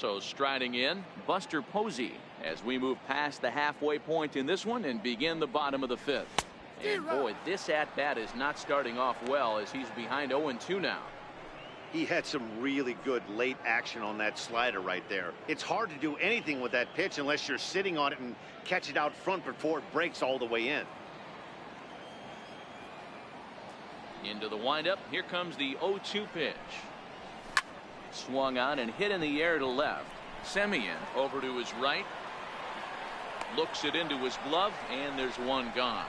Also striding in, Buster Posey, as we move past the halfway point in this one and begin the bottom of the fifth. And boy, this at-bat is not starting off well as he's behind 0-2 now. He had some really good late action on that slider right there. It's hard to do anything with that pitch unless you're sitting on it and catch it out front before it breaks all the way in. Into the windup. Here comes the 0-2 pitch. Swung on and hit in the air to left. Semien over to his right. Looks it into his glove, and there's one gone.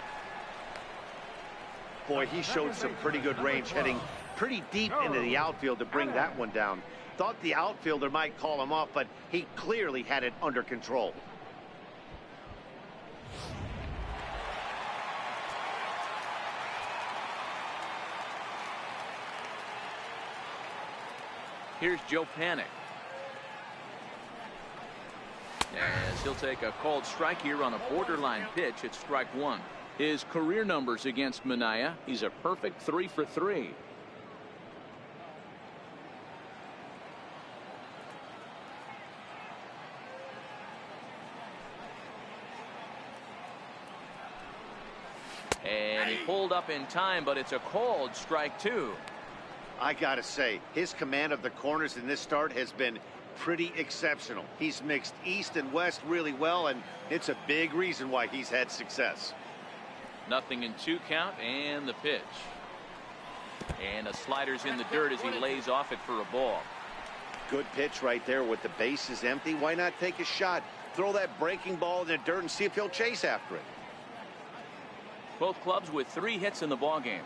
Boy, he showed some pretty good range, heading pretty deep into the outfield to bring that one down. Thought the outfielder might call him off, but he clearly had it under control. Here's Joe Panic. As he'll take a called strike here on a borderline pitch at strike one. His career numbers against Manaea, he's a perfect 3 for 3. And he pulled up in time, but it's a called strike two. I gotta say, his command of the corners in this start has been pretty exceptional. He's mixed east and west really well, and it's a big reason why he's had success. 0-2 count, and the pitch. And a slider's in the dirt as he lays off it for a ball. Good pitch right there with the bases empty. Why not take a shot? Throw that breaking ball in the dirt and see if he'll chase after it. Both clubs with 3 hits in the ballgame.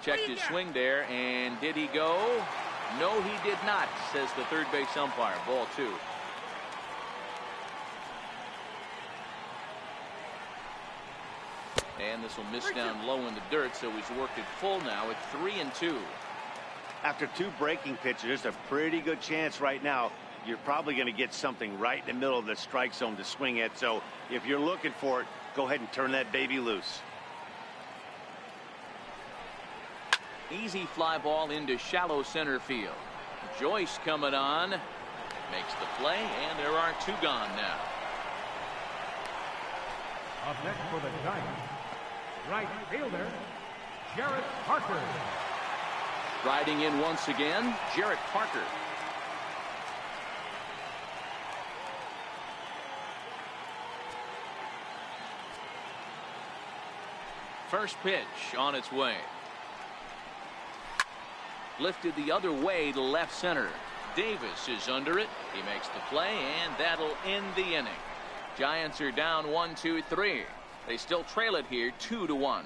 Checked his swing there, and did he go? No, he did not, says the third base umpire. Ball 2. And this will miss down low in the dirt, so he's worked it full now at 3-2. After 2 breaking pitches, there's a pretty good chance right now you're probably going to get something right in the middle of the strike zone to swing at. So if you're looking for it, go ahead and turn that baby loose. Easy fly ball into shallow center field. Joyce coming on. Makes the play, and there are 2 gone now. Up next for the Giants, right fielder, Jarrett Parker. Riding in once again, Jarrett Parker. First pitch on its way. Lifted the other way to left center. Davis is under it. He makes the play, and that'll end the inning. Giants are down 1-2-3. They still trail it here 2-1.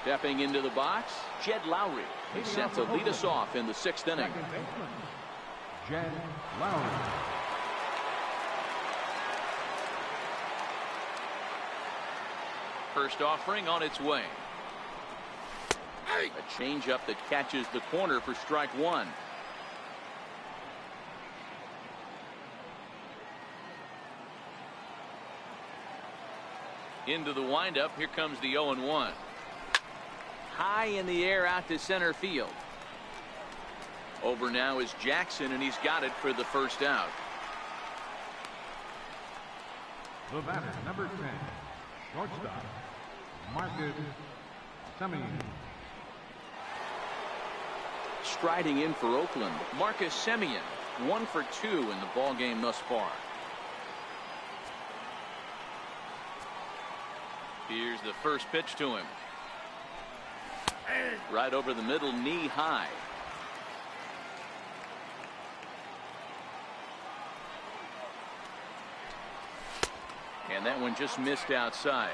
Stepping into the box, Jed Lowry. He's set to lead us off in the 6th inning. Jed Lowry. First offering on its way. A changeup that catches the corner for strike 1. Into the windup. Here comes the 0-1. High in the air out to center field. Over now is Jackson, and he's got it for the first out. The batter, number 10, shortstop, Marcus Semien. Striding in for Oakland, Marcus Semien, 1 for 2 in the ball game thus far. Here's the first pitch to him. Right over the middle, knee high. And that one just missed outside.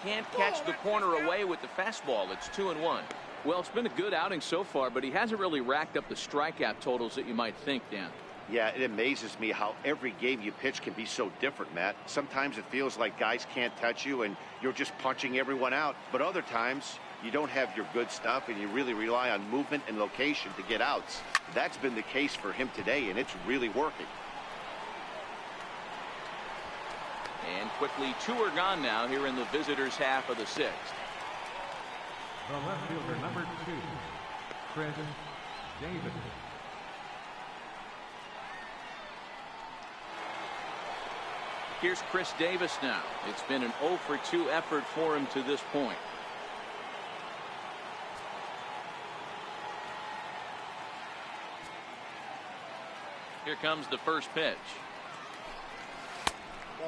Can't catch the corner away with the fastball. It's 2-1. Well, it's been a good outing so far, but he hasn't really racked up the strikeout totals that you might think, Dan. Yeah, it amazes me how every game you pitch can be so different, Matt. Sometimes it feels like guys can't touch you and you're just punching everyone out. But other times, you don't have your good stuff and you really rely on movement and location to get outs. That's been the case for him today, and it's really working. And quickly, 2 are gone now here in the visitors' half of the 6th. The left fielder, number 2, Chris Davis. Here's Chris Davis now. It's been an 0 for 2 effort for him to this point. Here comes the first pitch.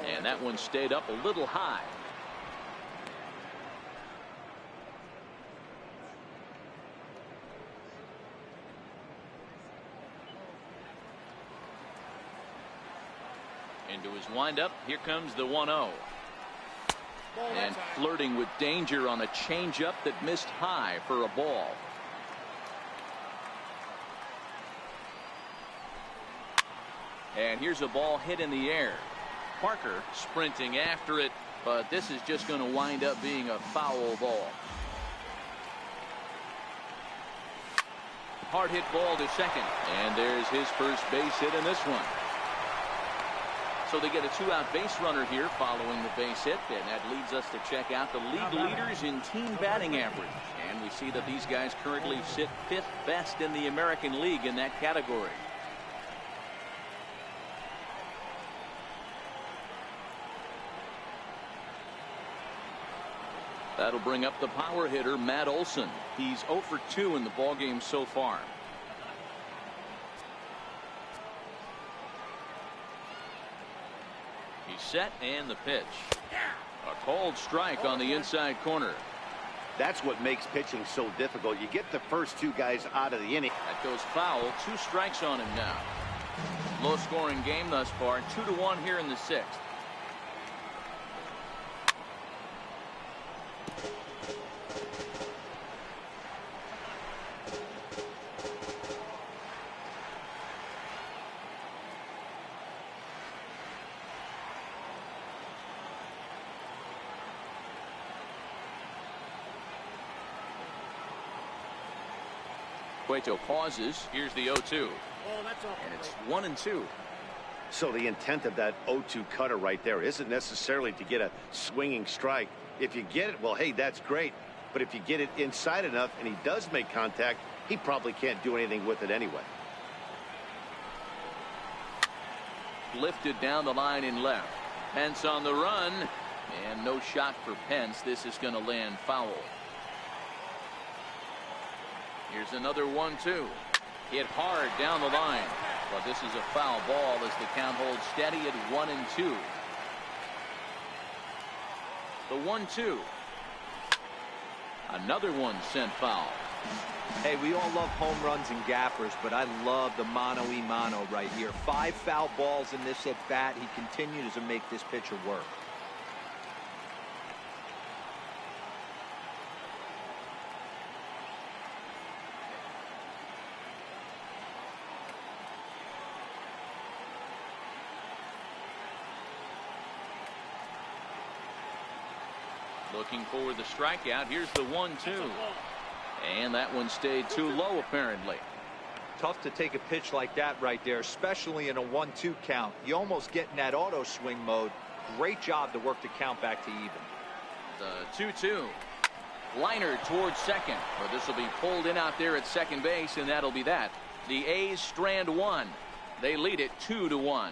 And that one stayed up a little high. Into his windup. Here comes the 1-0. And flirting with danger on a changeup that missed high for a ball. And here's a ball hit in the air. Parker sprinting after it, but this is just going to wind up being a foul ball. Hard hit ball to second, and there's his first base hit in this one. So they get a 2-out base runner here following the base hit, and that leads us to check out the league leaders in team batting average. And we see that these guys currently sit 5th best in the American League in that category. That'll bring up the power hitter, Matt Olson. He's 0 for 2 in the ballgame so far. He's set, and the pitch. A called strike on the inside corner. That's what makes pitching so difficult. You get the first 2 guys out of the inning. That goes foul. 2 strikes on him now. Low scoring game thus far. 2-1 here in the 6th. Cueto pauses. Here's the 0-2. And it's 1-2. So the intent of that 0-2 cutter right there isn't necessarily to get a swinging strike. If you get it, well, hey, that's great. But if you get it inside enough and he does make contact, he probably can't do anything with it anyway. Lifted down the line in left. Pence on the run. And no shot for Pence. This is going to land foul. Here's another 1-2. Hit hard down the line. But this is a foul ball as the count holds steady at 1-2. The 1-2. Another one sent foul. Hey, we all love home runs and gappers, but I love the mano-y-mano right here. 5 foul balls in this at bat. He continues to make this pitcher work. Looking for the strikeout. Here's the 1-2. And that one stayed too low, apparently. Tough to take a pitch like that right there, especially in a 1-2 count. You almost get in that auto swing mode. Great job to work the count back to even. The 2-2. Liner towards second. But this will be pulled in out there at second base, and that'll be that. The A's strand 1. They lead it 2-1.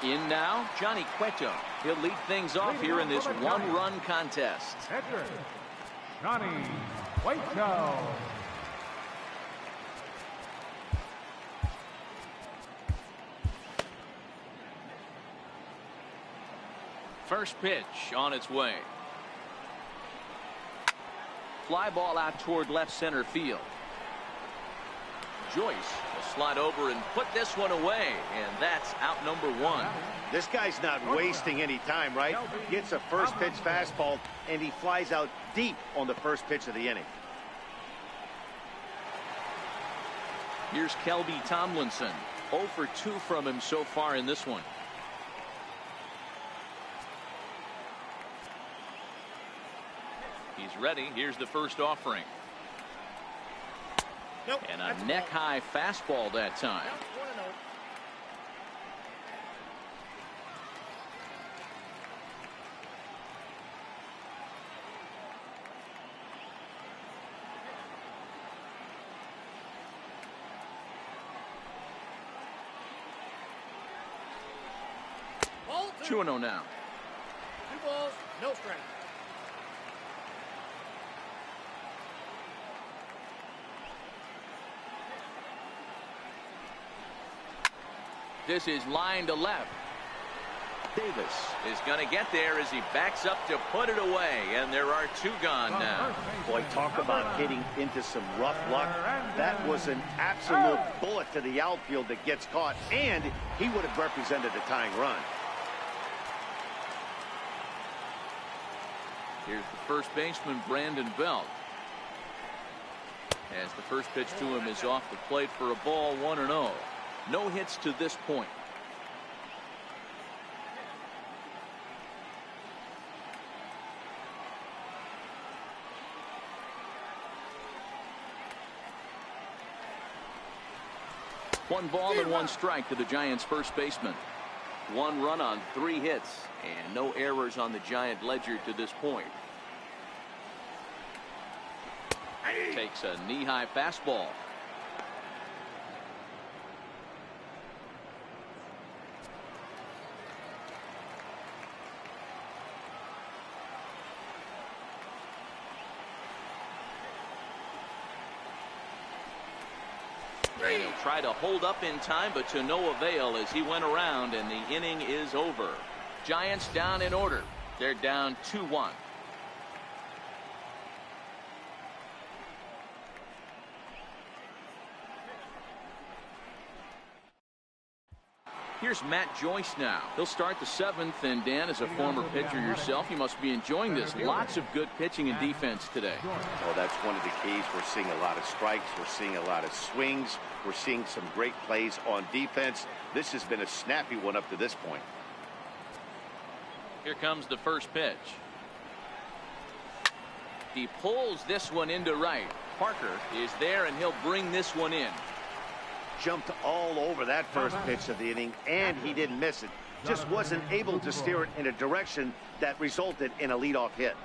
In now, Johnny Cueto. He'll lead things off here in this one-run contest. Catcher, Johnny Cueto. First pitch on its way. Fly ball out toward left center field. Joyce will slide over and put this one away, and that's out number one. This guy's not wasting any time, right? Gets a first pitch fastball, and he flies out deep on the first pitch of the inning. Here's Kelby Tomlinson. 0 for 2 from him so far in this one. He's ready. Here's the first offering. Nope, and a neck-high fastball that time. Ball 2-0 now. 2 balls, no strike. This is line to left. Davis is going to get there as he backs up to put it away, and there are 2 gone now. Boy, talk about hitting into some rough luck. That was an absolute bullet to the outfield that gets caught, and he would have represented a tying run. Here's the first baseman, Brandon Belt. As the first pitch to him is off the plate for a ball, 1-0. No hits to this point. One ball and 1 strike to the Giants' first baseman. 1 run on 3 hits and no errors on the Giant ledger to this point. Takes a knee-high fastball. And he'll try to hold up in time, but to no avail as he went around, and the inning is over. Giants down in order. They're down 2-1. Here's Matt Joyce now. He'll start the 7th, and Dan, as a former pitcher yourself, you must be enjoying this. Lots of good pitching and defense today. Well, that's one of the keys. We're seeing a lot of strikes. We're seeing a lot of swings. We're seeing some great plays on defense. This has been a snappy one up to this point. Here comes the first pitch. He pulls this one into right. Parker is there, and he'll bring this one in. Jumped all over that first pitch of the inning, and he didn't miss it. Just wasn't able to steer it in a direction that resulted in a leadoff hit.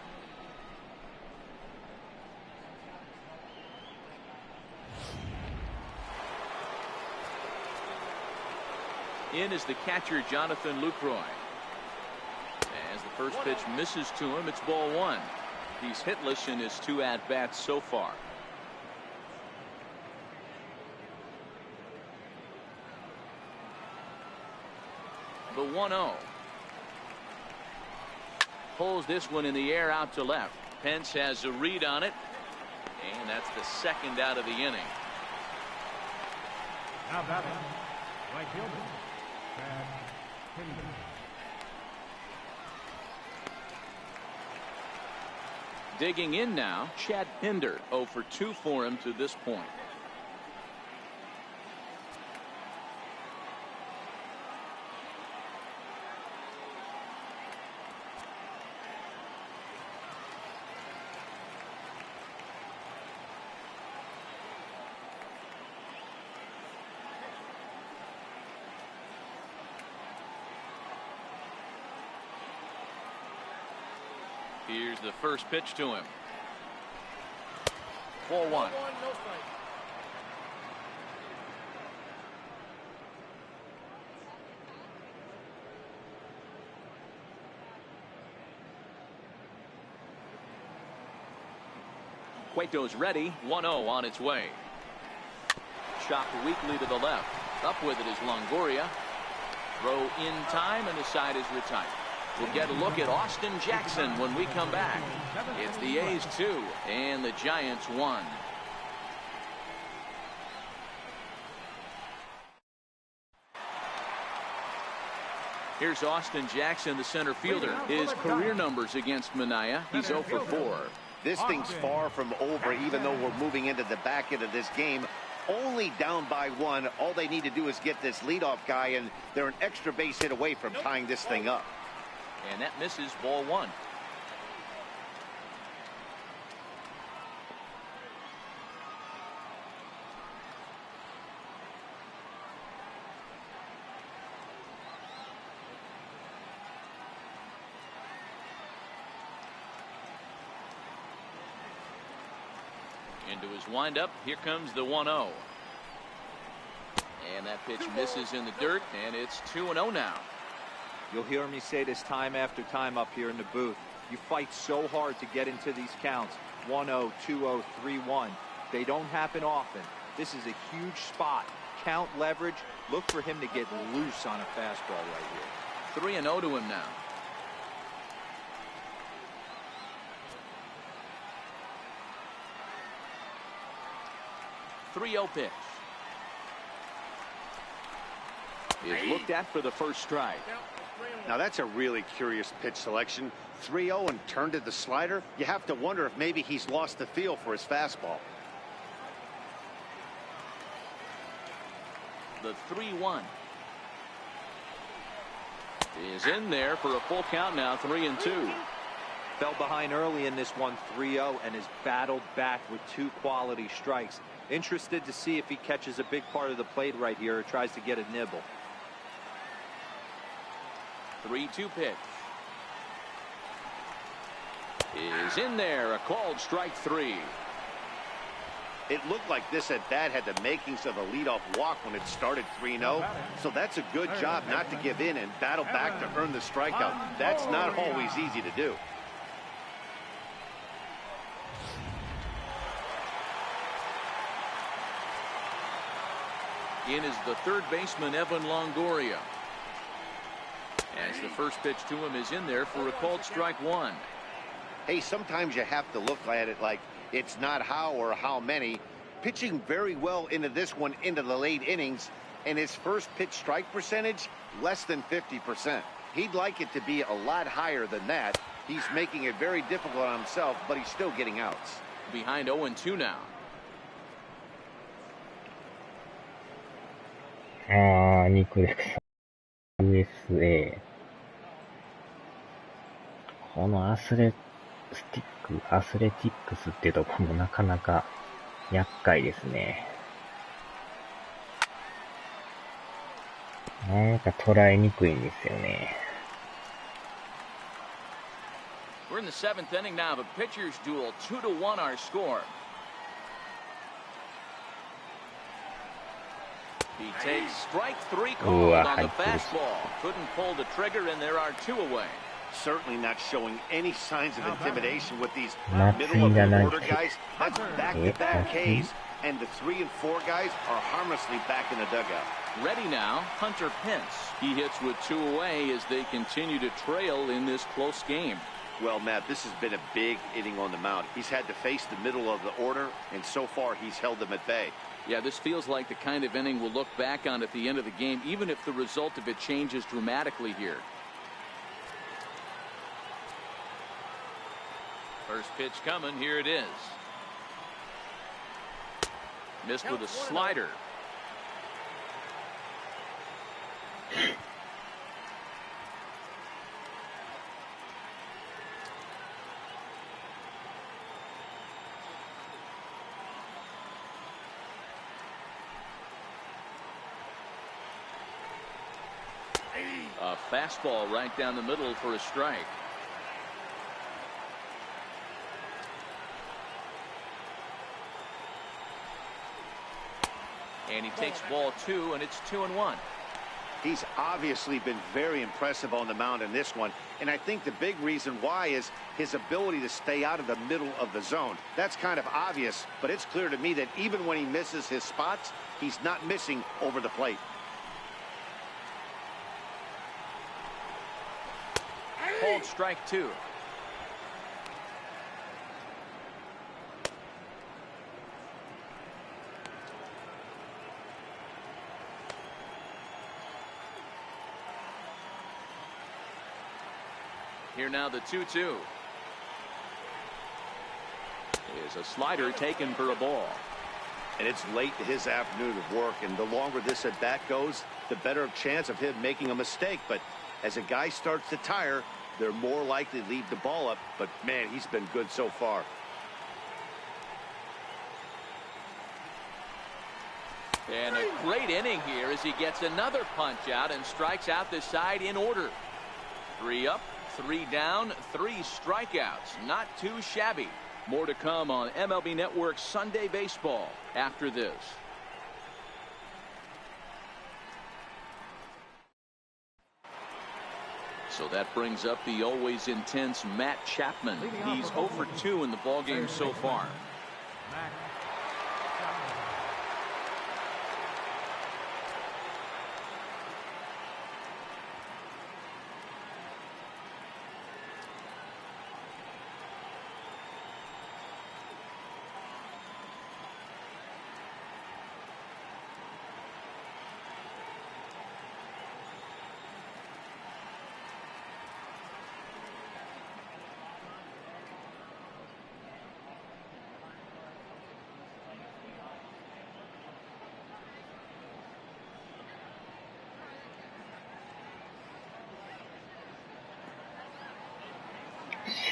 In is the catcher, Jonathan Lucroy. As the first pitch misses to him, it's ball 1. He's hitless in his 2 at-bats so far. The 1-0. Pulls this one in the air out to left. Pence has a read on it, and that's the 2nd out of the inning. Now batting, right fielder, Chad Pinder. Digging in now, Chad Pinder. 0 for 2 for him to this point. Here's the first pitch to him. Ball 1. No strike. Cueto's ready. 1-0 on its way. Chopped weakly to the left. Up with it is Longoria. Throw in time, and the side is retired. We'll get a look at Austin Jackson when we come back. It's the A's 2 and the Giants 1. Here's Austin Jackson, the center fielder. His career numbers against Mania, he's 0 for 4. This thing's far from over, even though we're moving into the back end of this game. Only down by 1. All they need to do is get this leadoff guy, and they're an extra base hit away from tying this thing up. And that misses, ball 1. Into his windup. Here comes the 1-0. And that pitch misses in the dirt, and it's 2-0 now. You'll hear me say this time after time up here in the booth. You fight so hard to get into these counts. 1-0, 2-0, 3-1. They don't happen often. This is a huge spot. Count leverage. Look for him to get loose on a fastball right here. 3-0 to him now. .30 pitch. Is looked at for the first strike. Now that's a really curious pitch selection. 3-0 and turned to the slider. You have to wonder if maybe he's lost the feel for his fastball. The 3-1 is in there for a full count now. 3-2. Fell behind early in this one, 3-0, and has battled back with 2 quality strikes. Interested to see if he catches a big part of the plate right here or tries to get a nibble. 3-2 pitch is in there. A called strike 3. It looked like this at bat had the makings of a leadoff walk when it started 3-0. So that's a good job not to give in and battle back to earn the strikeout. That's not always easy to do. In is the third baseman, Evan Longoria. As the first pitch to him is in there for a called strike 1. Hey, sometimes you have to look at it like it's not how or how many. Pitching very well into this one into the late innings, and his first pitch strike percentage less than 50%. He'd like it to be a lot higher than that. He's making it very difficult on himself, but he's still getting outs. Behind 0-2 now. 肉です。USA。このアスレティックスっていうところもなかなか厄介ですね。なんか捉えにくいんですよね。We're in the 7th inning now of a pitcher's duel. 2-1 our score. He takes strike 3 called on the fastball. Couldn't pull the trigger, and there are 2 away. Certainly not showing any signs of intimidation with these middle-of-the-order guys. That's back-to-back Ks, and the 3 and 4 guys are harmlessly back in the dugout. Ready now, Hunter Pence. He hits with 2 away as they continue to trail in this close game. Well, Matt, this has been a big inning on the mound. He's had to face the middle of the order, and so far he's held them at bay. Yeah, this feels like the kind of inning we'll look back on at the end of the game, even if the result of it changes dramatically here. First pitch coming. Here it is. Missed with a slider. A fastball right down the middle for a strike. And he takes ball 2, and it's 2-1. He's obviously been very impressive on the mound in this one, and I think the big reason why is his ability to stay out of the middle of the zone. That's kind of obvious, but it's clear to me that even when he misses his spots, he's not missing over the plate. Called strike 2. Here now the 2-2. Is a slider taken for a ball. And it's late in his afternoon of work, and the longer this at bat goes, the better chance of him making a mistake. But as a guy starts to tire, they're more likely to leave the ball up. But man, he's been good so far. And a great inning here as he gets another punch out and strikes out the side in order. 3 up, 3 down, 3 strikeouts. Not too shabby. More to come on MLB Network's Sunday Baseball after this. So that brings up the always intense Matt Chapman. He's 0 for 2 in the ballgame so far.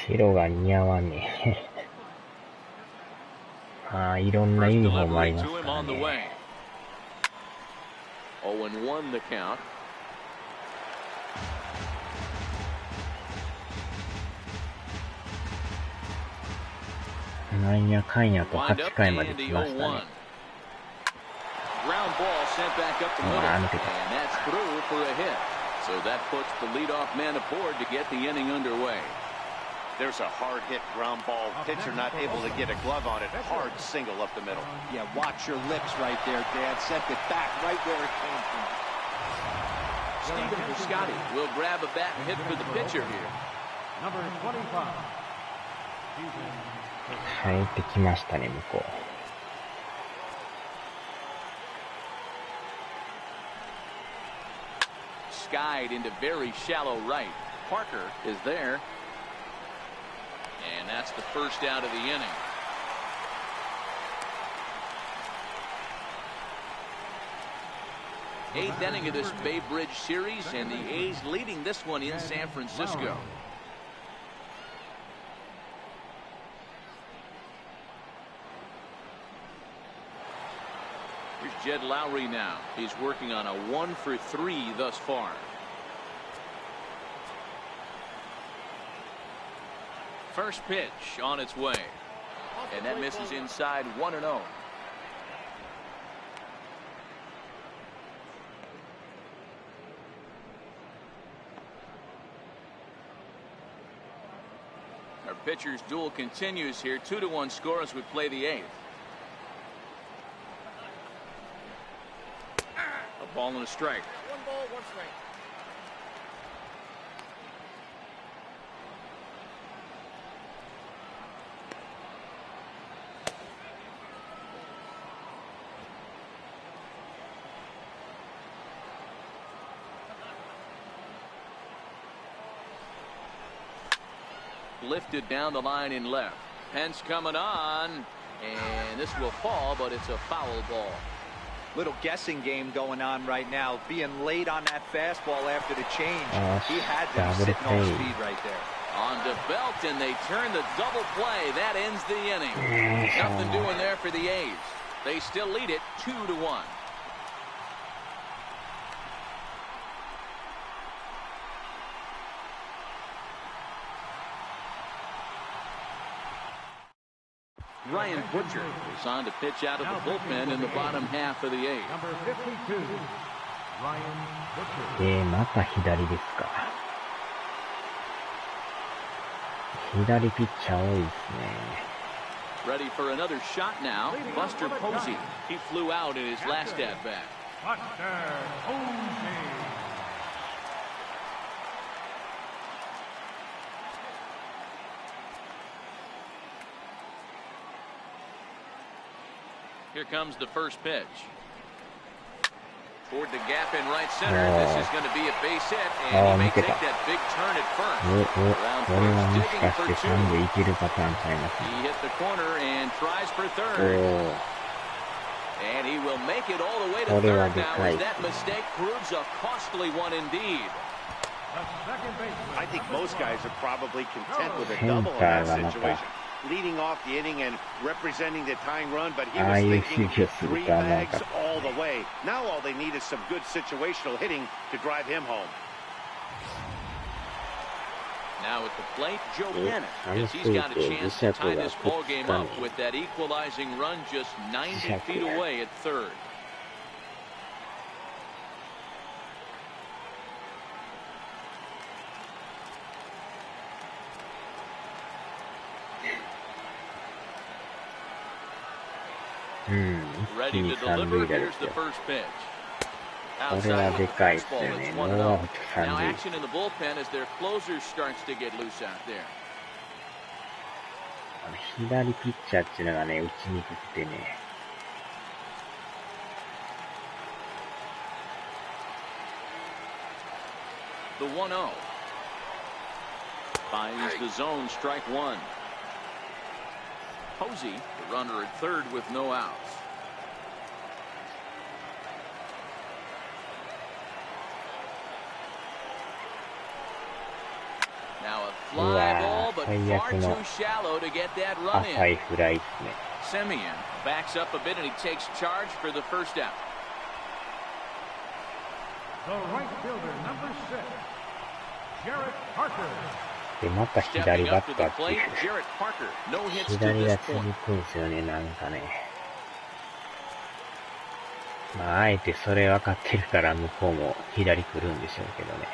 白が似合わねえ。ああ、いろんなユニフォームありますからね。0-1 the count. なんやかんやと8回まで来ましたね。Ground ball sent back up the middle, and that's through for a hit. So that puts the leadoff man aboard to get the inning underway. There's a hard hit ground ball. Pitcher not able to get a glove on it. Hard single up the middle. Yeah, watch your lips right there, Dad. Sent it back right where it came from. Stephen Piscotty will grab a bat and hit for the pitcher here. Number 25. 入ってきましたね、向こう。Skied into very shallow right. Parker is there. And that's the first out of the inning. Eighth inning of this Bay Bridge series, and the A's leading this one in San Francisco. Here's Jed Lowry now. He's working on a 1 for 3 thus far. First pitch on its way, and that misses inside 1-0. Our pitcher's duel continues here. 2-1 score as we play the 8th. A ball and a strike. 1 ball, 1 strike. Lifted down the line in left. Pence coming on, and this will fall, but it's a foul ball. Little guessing game going on right now. Being late on that fastball after the change. He had to be sitting on speed right there. On to Belt, and they turn the double play. That ends the inning. Nothing doing there for the A's. They still lead it 2-1. Ryan Butcher is on to pitch out of the bullpen in the bottom half of the 8th. Number 52, また左ですか。左ピッチャー多いですね。Ready for another shot now. Buster Posey. He flew out in his last at bat. Here comes the first pitch. Toward the gap in right center. This is going to be a base hit, and he may take that big turn at first. Around first, digging for two. He hit the corner and tries for third. And he will make it all the way to third now, as that mistake proves a costly one indeed. I think most guys are probably content with a double in that situation. Leading off the inning and representing the tying run, but he was thinking 3 bags all the way. Now all they need is some good situational hitting to drive him home. Now at the plate, Joe Bennett, as he's got a chance to tie this ball game up with that equalizing run just 90 feet away at third. Ready to deliver. Here's the first pitch. Outside the fastball. It's 1-0. Now action in the bullpen as their closer starts to get loose out there. 左ピッチャーっていうのがね、打ちにくくてね。The 1-0. Finds the zone, strike one. Posey, the runner at third with no outs. Now a fly ball, but far too shallow to get that run in. Semien backs up a bit and he takes charge for the first out. The right fielder, number 6, Jarrett Parker. で、また左バッターっていう。左が続くんですよね、なんかね。まあ、あえてそれ分かってるから向こうも左来るんでしょうけどね。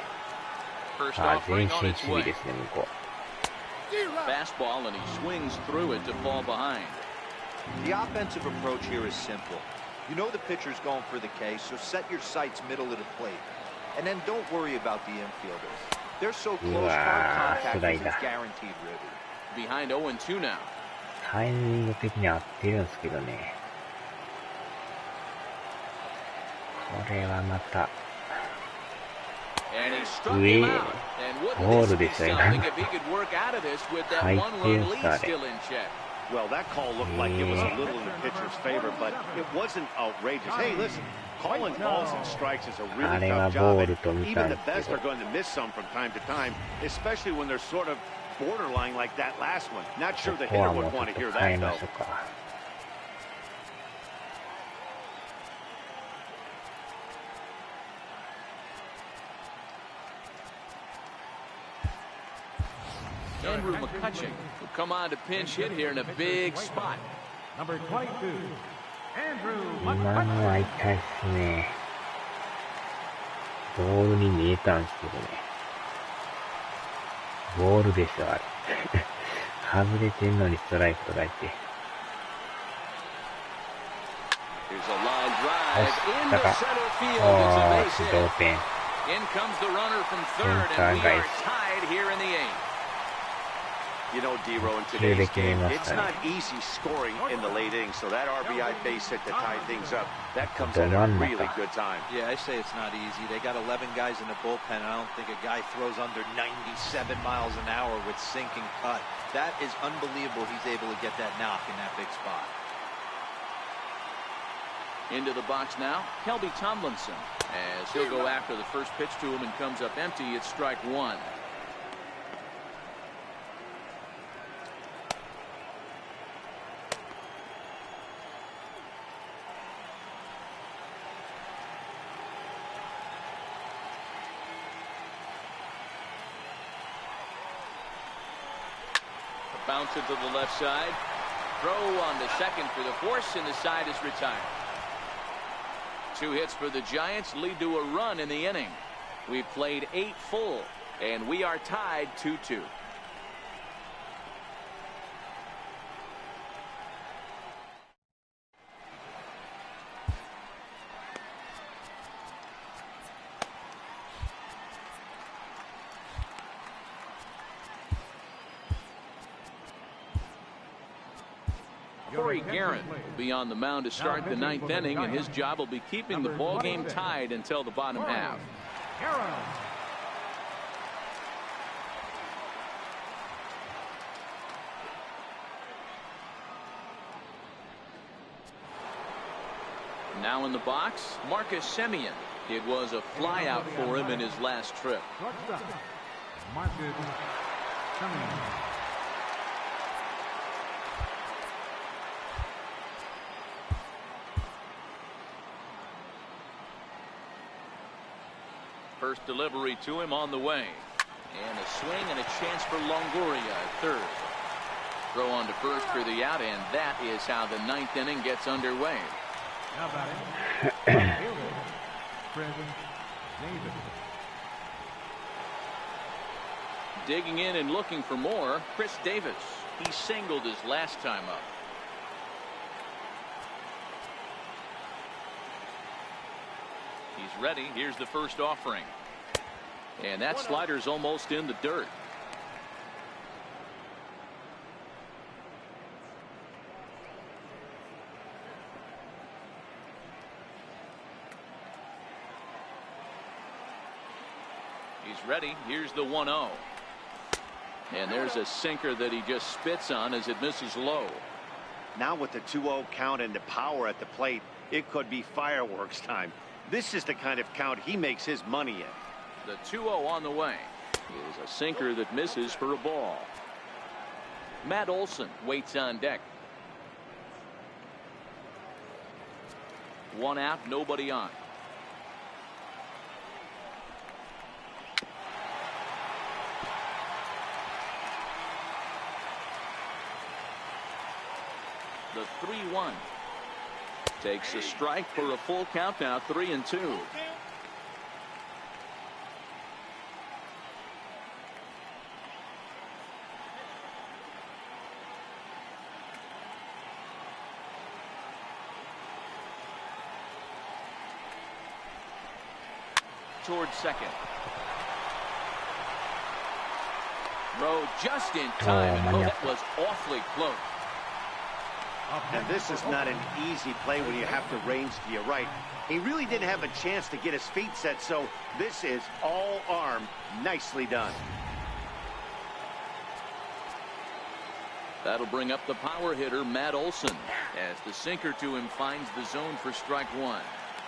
あ、前進守備ですね、向こう。Fastball and he swings through it to fall behind. The offensive approach here is simple. You know the pitcher's going for the K, so set your sights middle of the plate. And then don't worry about the infielders. They're so close, hard contact is guaranteed ribby. Behind 0-2 now. タイミング的に合ってるんですけどね。これはまた。上、ボールですよ、今の。入ってるんですか、あれ。Well, that call looked like it was a little in the pitcher's favor, but it wasn't outrageous. Hey, listen, calling balls and strikes is a really tough job. And even the best are going to miss some from time to time, especially when they're sort of borderline like that last one. Not sure the hitter would want to hear that, though. Andrew McCutcheon will come on to pinch hit here in a big spot. Number 22, Andrew 今のは痛いっすね。ボールに見えたんですけどね。ボールですよ、あれ。外れてんのにストライクとか言って。よし、だから、同点。In comes the runner from third, and we are tied here in the 8th. You know, D-Row, in today's game, it's not easy scoring in the late innings, so that RBI base hit to tie things up, that comes at a really good time. Yeah, I say it's not easy. They got 11 guys in the bullpen, and I don't think a guy throws under 97 miles an hour with sinking cut. That is unbelievable he's able to get that knock in that big spot. Into the box now, Kelby Tomlinson, as he'll go after the first pitch to him and comes up empty. It's strike one. Bounce it to the left side. Throw on the second for the force, and the side is retired. 2 hits for the Giants lead to a run in the inning. We've played 8 full, and we are tied 2-2. Corey Garrett will be on the mound to start the 9th inning, and his job will be keeping the ball game tied until the bottom half. Now in the box, Marcus Semien. It was a flyout for him in his last trip. Marcus Semien. First delivery to him on the way. And a swing and a chance for Longoria at third. Throw on to first for the out, and that is how the 9th inning gets underway. Now batting. Digging in and looking for more, Chris Davis. He singled his last time up. He's ready. Here's the first offering. And that slider's almost in the dirt. He's ready. Here's the 1-0. And there's a sinker that he just spits on as it misses low. Now with the 2-0 count and the power at the plate, it could be fireworks time. This is the kind of count he makes his money in. The 2-0 on the way is a sinker that misses for a ball. Matt Olson waits on deck. 1 out, nobody on. The 3-1 takes a strike for a full count now, 3-2. Towards second. Throw just in time. Oh, that was awfully close. And this is not an easy play when you have to range to your right. He really didn't have a chance to get his feet set, so this is all arm. Nicely done. That'll bring up the power hitter, Matt Olson, as the sinker to him finds the zone for strike 1.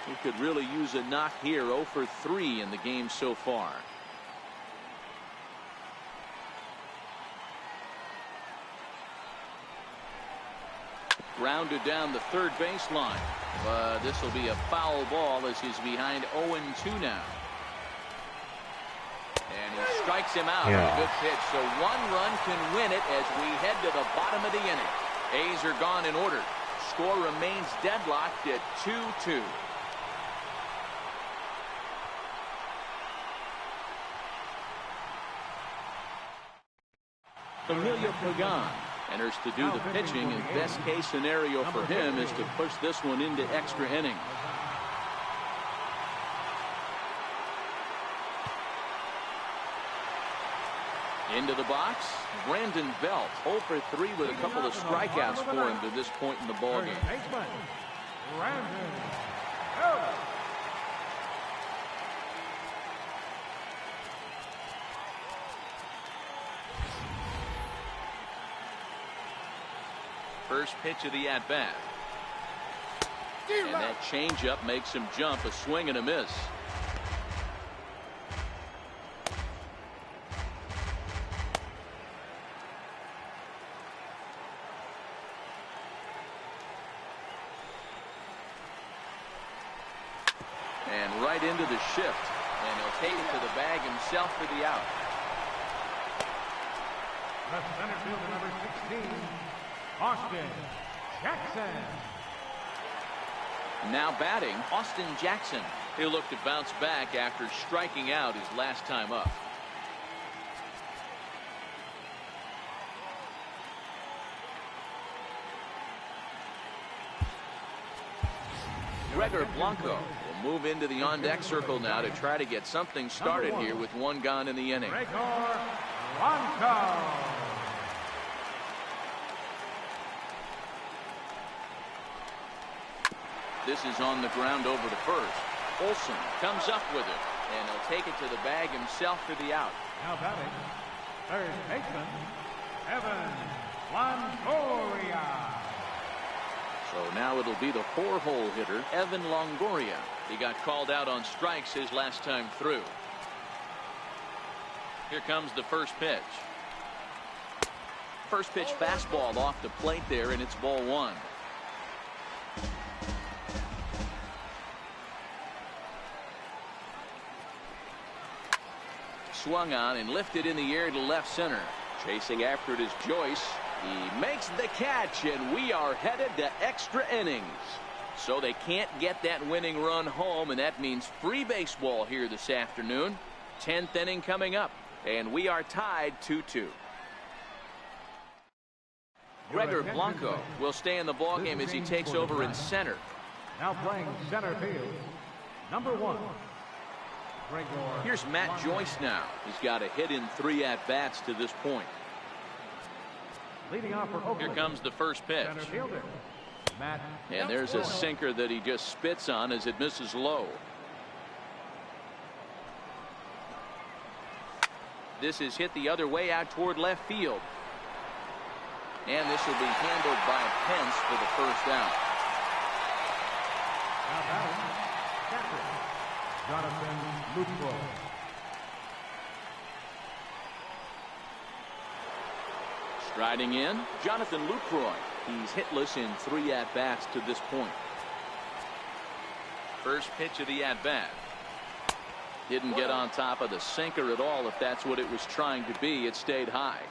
He could really use a knock here. 0 for 3 in the game so far. Grounded down the third baseline. But this will be a foul ball as he's behind 0-2 now. And he strikes him out on a good pitch. So 1 run can win it as we head to the bottom of the inning. A's are gone in order. Score remains deadlocked at 2-2. Emilio Pagan enters to do the pitching, and best case scenario for him is to push this one into extra innings. Into the box, Brandon Belt, 0 for 3 with a couple of strikeouts for him to this point in the ballgame. First pitch of the at-bat. And that changeup makes him jump, a swing and a miss. And right into the shift. And he'll take it to the bag himself for the out. The center fielder, number 16, Austin Jackson. Now batting, Austin Jackson. He'll look to bounce back after striking out his last time up. Gregor Blanco will move into the on-deck circle now to try to get something started here with one gone in the inning. Gregor Blanco. This is on the ground over to first. Olsen comes up with it, and he'll take it to the bag himself for the out. Now batting, third baseman, Evan Longoria. So now it'll be the 4-hole hitter, Evan Longoria. He got called out on strikes his last time through. Here comes the first pitch. First pitch fastball off the plate there, and it's ball 1. Swung on and lifted in the air to left center. Chasing after it is Joyce. He makes the catch, and we are headed to extra innings. So they can't get that winning run home, and that means free baseball here this afternoon. 10th inning coming up, and we are tied 2-2. Gregor Blanco will stay in the ballgame as he takes over in center. Now playing center field, number 1. Here's Matt Joyce now. He's got a hit in 3 at-bats to this point. Leading off for Oakland. Here comes the first pitch. And there's a sinker that he just spits on as it misses low. This is hit the other way out toward left field. And this will be handled by Pence for the first out. Now batting, catcher, Jonathan Lucroy. Striding in, Jonathan Lucroy. He's hitless in 3 at-bats to this point. First pitch of the at-bat. Didn't get on top of the sinker at all. If that's what it was trying to be, it stayed high.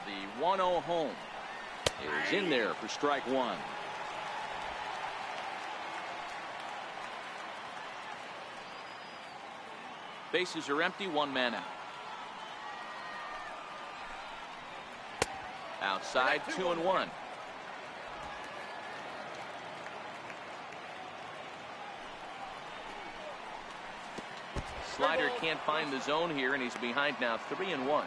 The 1-0 home is in there for strike 1. Bases are empty, 1 man out. Outside, 2-1. Slider can't find the zone here, and he's behind now, 3-1.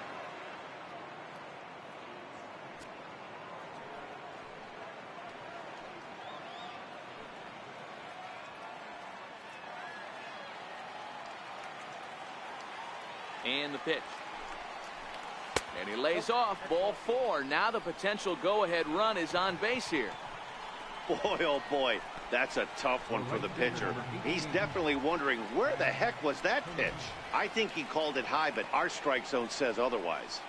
And the pitch. And he lays off, ball 4. Now the potential go-ahead run is on base here. Boy, oh boy, that's a tough one for the pitcher. He's definitely wondering, where the heck was that pitch? I think he called it high, but our strike zone says otherwise.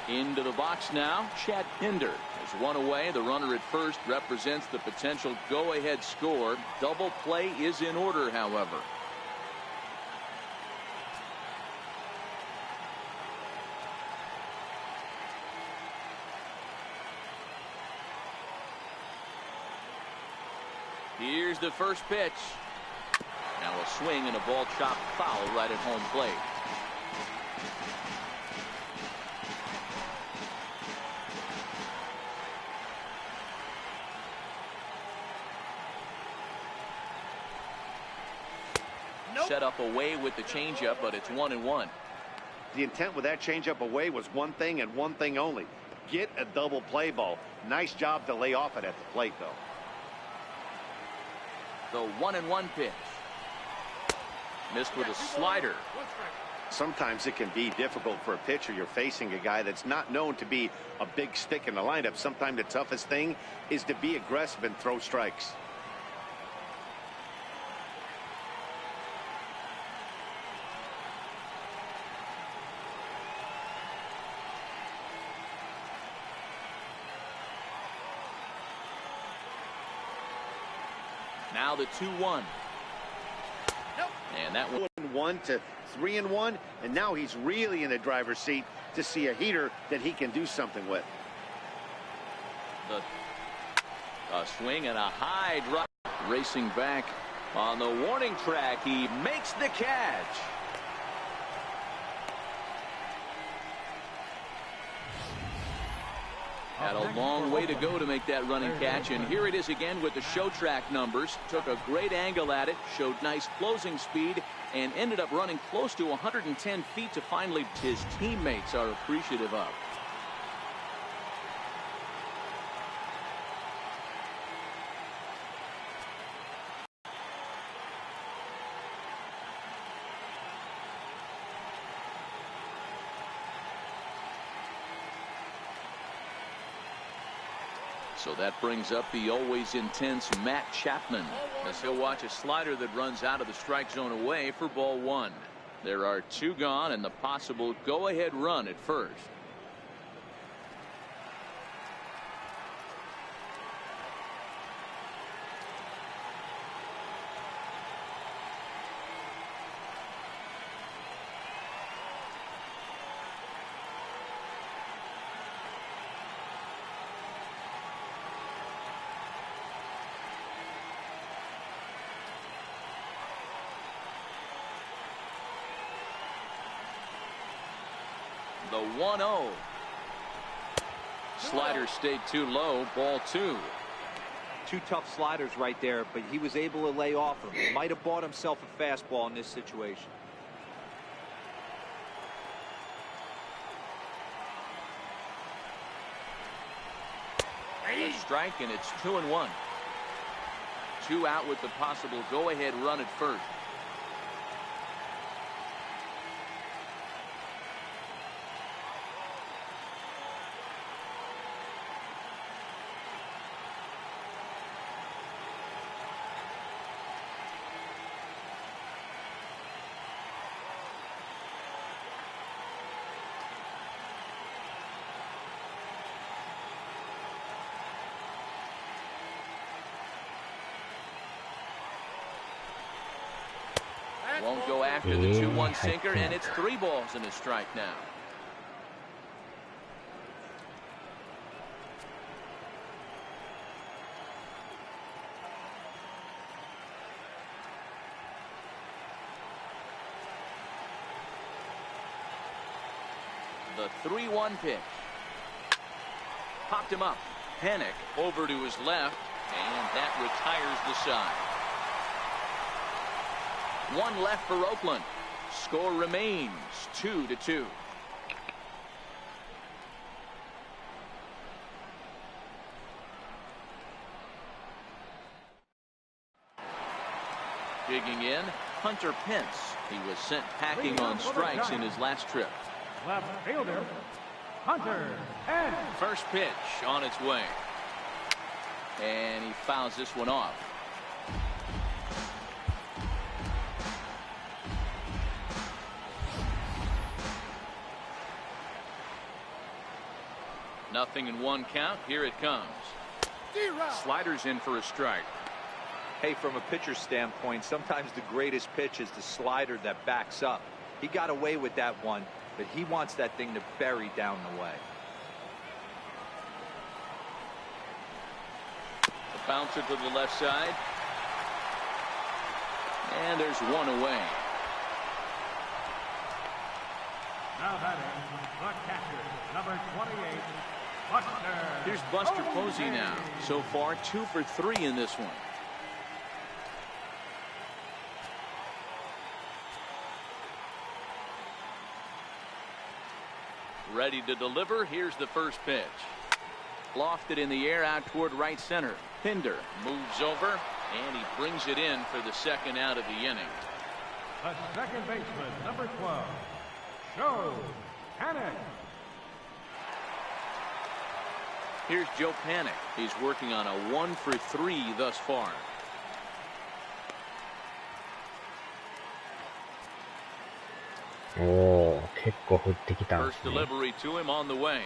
Into the box now, Chad Pinder has one away. The runner at first represents the potential go-ahead score. Double play is in order, however. Here's the first pitch. Now a swing and a ball chopped foul right at home plate. Nope. Set up away with the changeup, but it's 1-1. The intent with that changeup away was one thing and one thing only. Get a double play ball. Nice job to lay off it at the plate, though. The 1-1 pitch. Missed with a slider. Sometimes it can be difficult for a pitcher. You're facing a guy that's not known to be a big stick in the lineup. Sometimes the toughest thing is to be aggressive and throw strikes. Now the 2-1. And that one 1 to 3-1, and now he's really in the driver's seat to see a heater that he can do something with. A swing and a high drive. Racing back on the warning track. He makes the catch. Had a long way to go to make that running catch, and here it is again with the show track numbers. Took a great angle at it, showed nice closing speed, and ended up running close to 110 feet to finally his teammates are appreciative of. So that brings up the always intense Matt Chapman as he'll watch a slider that runs out of the strike zone away for ball 1. There are 2 gone and the possible go-ahead run at first. The 1-0. Slider stayed too low. Ball 2. 2 tough sliders right there, but he was able to lay off him. Might have bought himself a fastball in this situation. A strike, and it's 2-1. 2 out with the possible go-ahead run at first. Won't go after the 2-1 sinker, and it's 3 balls and a strike now. The 3-1 pitch. Popped him up. Panic over to his left, and that retires the side. 1 left for Oakland. Score remains 2-2. Digging in, Hunter Pence. He was sent packing on strikes in his last trip. Left fielder, Hunter Pence. First pitch on its way. And he fouls this one off. Nothing in 1 count. Here it comes. Sliders in for a strike. Hey, from a pitcher's standpoint, sometimes the greatest pitch is the slider that backs up. He got away with that one, but he wants that thing to bury down the way. A bouncer to the left side. And there's 1 away. Now batting, the catcher, number 28, Buster. Here's Buster Posey now. So far, 2 for 3 in this one. Ready to deliver. Here's the first pitch. Lofted in the air out toward right center. Pinder moves over, and he brings it in for the 2nd out of the inning. The second baseman, number 12, Joe Panic. Here's Joe Panic. He's working on a 1 for 3 thus far. First delivery to him on the way.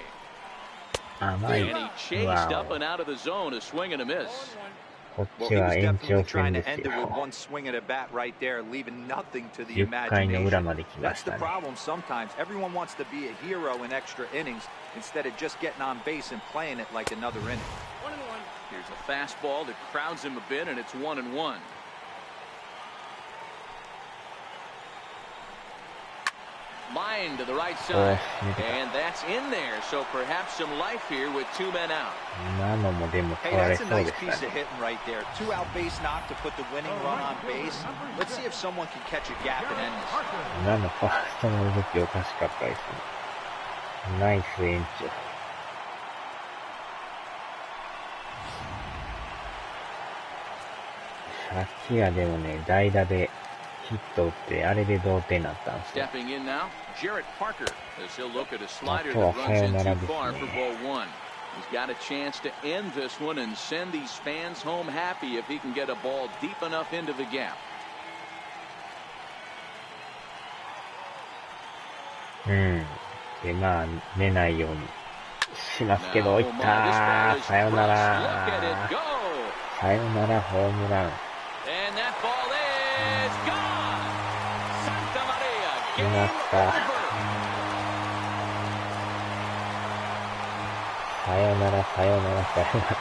甘い。 And he chased up and out of the zone. A swing and a miss. こっちは延長戦ですよ。10回の裏まで来ましたね。Instead of just getting on base and playing it like another inning. 1-1. Here's a fastball that crowds him a bit, and it's 1-1. Line to the right side, and that's in there. So perhaps some life here with 2 men out. Hey, that's a nice piece of hitting right there. 2 out base knock to put the winning run on base. Let's see if someone can catch a gap and end this. 今のファーストの動きおかしかったですね。ナイス延長。さっきはでもね、代打でヒット打って、あれで同点になったんですよ。あとはサヨナラですね。He's got a chance to end this one and send these fans home happy if he can get a ball deep enough into the gap. で、まあ、寝ないようにしますけど、いったー。さよなら。さよならホームラン。決まった。さよなら、さよなら、さよなら。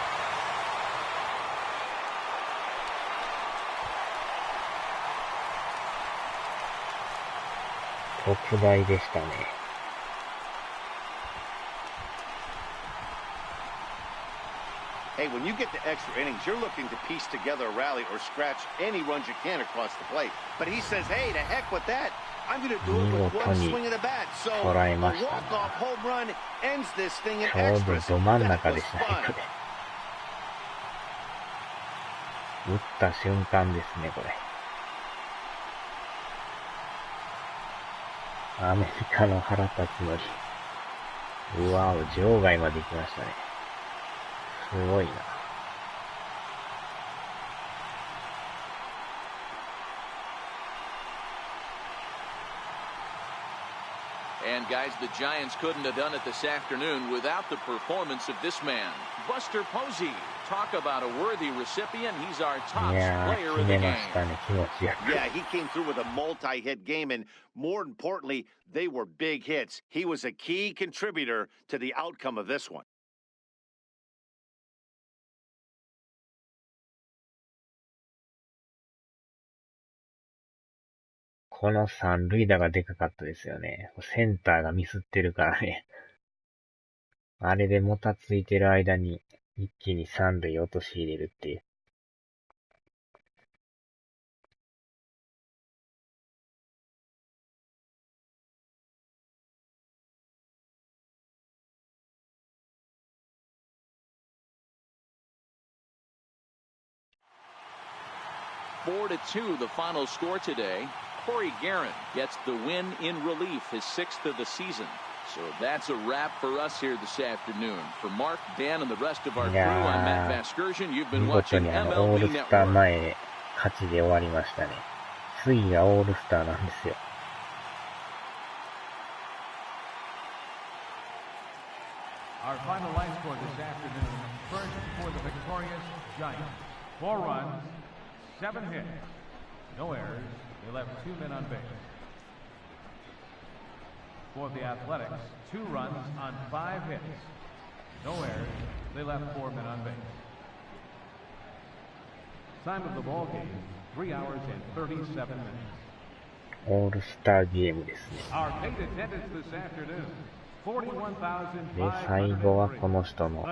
特大でしたね。Hey, when you get to extra innings, you're looking to piece together a rally or scratch any runs you can across the plate. But he says, hey, to heck with that. I'm going to do it with one swing of the bat. So a walk-off home run ends this thing in extras. ちょうどど真ん中でしたね、これ。打った瞬間ですね、これ。アメリカの腹立つのり。うわぁ、場外まで行きましたね。すごいな。And guys, the Giants couldn't have done it this afternoon without the performance of this man, Buster Posey. Talk about a worthy recipient. He's our top player of the game. Yeah, he came through with a multi-hit game, and more importantly, they were big hits. He was a key contributor to the outcome of this one. この三塁打がでかかったですよね。センターがミスってるからね。あれでもたついてる間に一気に三塁落とし入れるっていう。4-2, the final score today. Corey Guerin gets the win in relief, his 6th of the season. So that's a wrap for us here this afternoon. For Mark, Dan, and the rest of our crew, I'm Matt Vasgersian. You've been watching MLB オールスター前勝ちで終わりましたね。次がオールスターなんですよ。Our final line score this afternoon. First for the victorious Giants. 4 runs, 7 hits, no errors. They left 2 men on base. For the Athletics, 2 runs on 5 hits, no errors. They left 4 men on base. Time of the ball game, 3 hours and 37 minutes. オールスターゲームですね。Our paid attendance this afternoon. で、最後はこの人の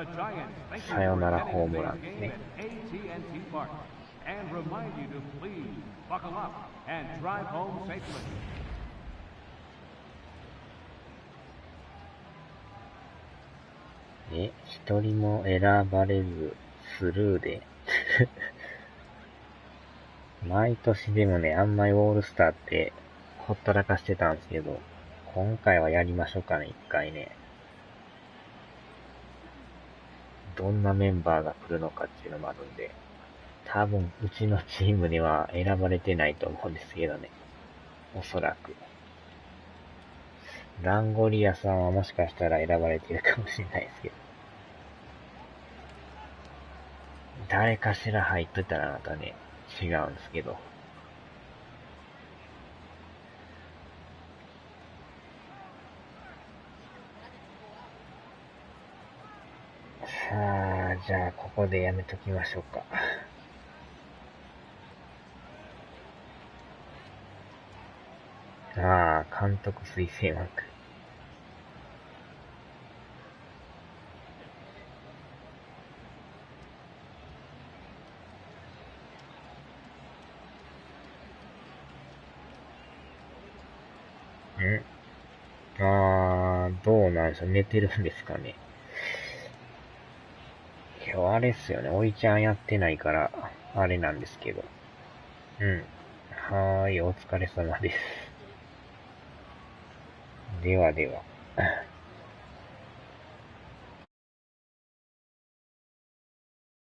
サヨナラホームランですね。一人も選ばれずスルーで毎年でもね、あんまりオールスターってほったらかしてたんですけど、今回はやりましょうかね、一回ね。どんなメンバーが来るのかっていうのもあるんで、多分うちのチームでは選ばれてないと思うんですけどね。おそらく。ランゴリアさんはもしかしたら選ばれてるかもしれないですけど。誰かしら入っとったらまたね、違うんですけど。さあ、じゃあここでやめときましょうか。ああ、監督推薦枠。どうなんでしょう。寝てるんですかね。今日あれっすよね。おいちゃんやってないから、あれなんですけど。はーい、お疲れ様です。ではでは。